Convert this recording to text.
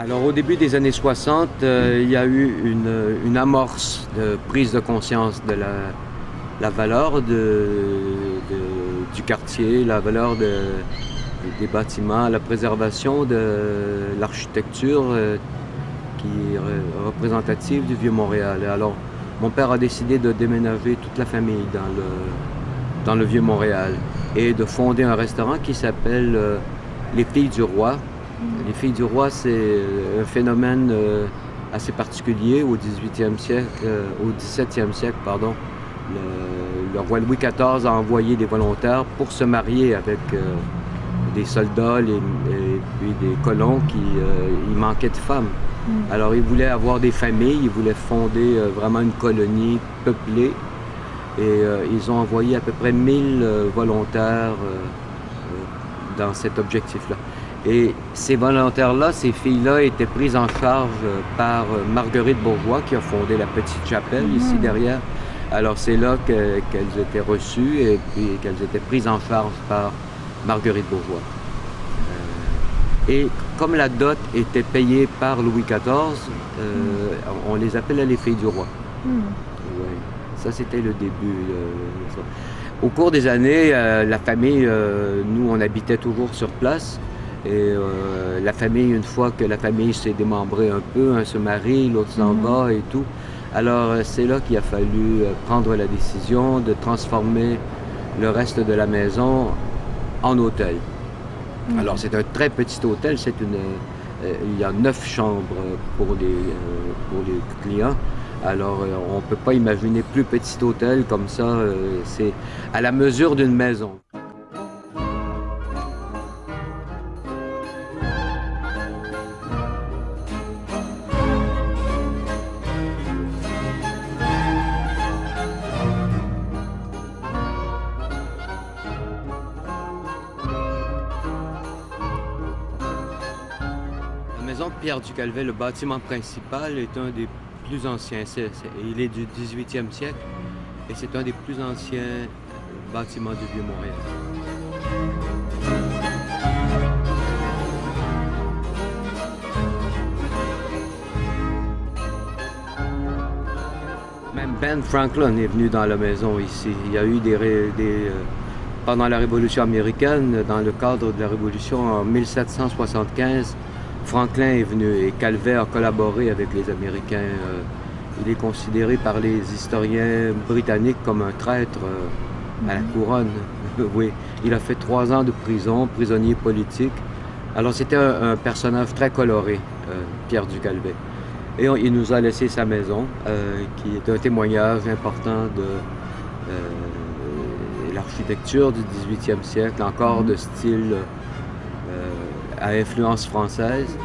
Alors au début des années 60, il y a eu une amorce de prise de conscience de la valeur du quartier, la valeur des bâtiments, la préservation de l'architecture qui est représentative du Vieux-Montréal. Et alors mon père a décidé de déménager toute la famille dans le Vieux-Montréal et de fonder un restaurant qui s'appelle Les Filles du Roi. Les Filles du Roi, c'est un phénomène assez particulier au 18e siècle, au 17e siècle, pardon. Le roi Louis XIV a envoyé des volontaires pour se marier avec des soldats et puis des colons il manquait de femmes. Alors, il voulait avoir des familles, il voulait fonder vraiment une colonie peuplée. Et ils ont envoyé à peu près 1000 volontaires dans cet objectif-là. Et ces volontaires-là, ces filles-là, étaient prises en charge par Marguerite Bourgeois, qui a fondé la Petite Chapelle, ici derrière. Alors c'est là qu'elles étaient reçues et puis qu'elles étaient prises en charge par Marguerite Bourgeois. Et comme la dot était payée par Louis XIV, on les appelait les Filles du Roi. Ouais. Ça, c'était le début. Au cours des années, la famille, nous, on habitait toujours sur place. Et la famille, une fois que la famille s'est démembrée un peu, un se marie, l'autre s'en va et tout. Alors c'est là qu'il a fallu prendre la décision de transformer le reste de la maison en hôtel. Alors c'est un très petit hôtel, il y a 9 chambres pour les clients. Alors on ne peut pas imaginer plus petit hôtel comme ça, c'est à la mesure d'une maison. La maison de Pierre du Calvet, le bâtiment principal, est un des plus anciens. Il est du 18e siècle et c'est un des plus anciens bâtiments du Vieux-Montréal. Même Ben Franklin est venu dans la maison ici. Il y a eu pendant la Révolution américaine, dans le cadre de la Révolution en 1775, Franklin est venu et Calvet a collaboré avec les Américains. Il est considéré par les historiens britanniques comme un traître à la couronne. Oui, il a fait 3 ans de prison, prisonnier politique. Alors c'était un personnage très coloré, Pierre du Calvet. Et il nous a laissé sa maison, qui est un témoignage important de l'architecture du 18e siècle, encore de style à influence française.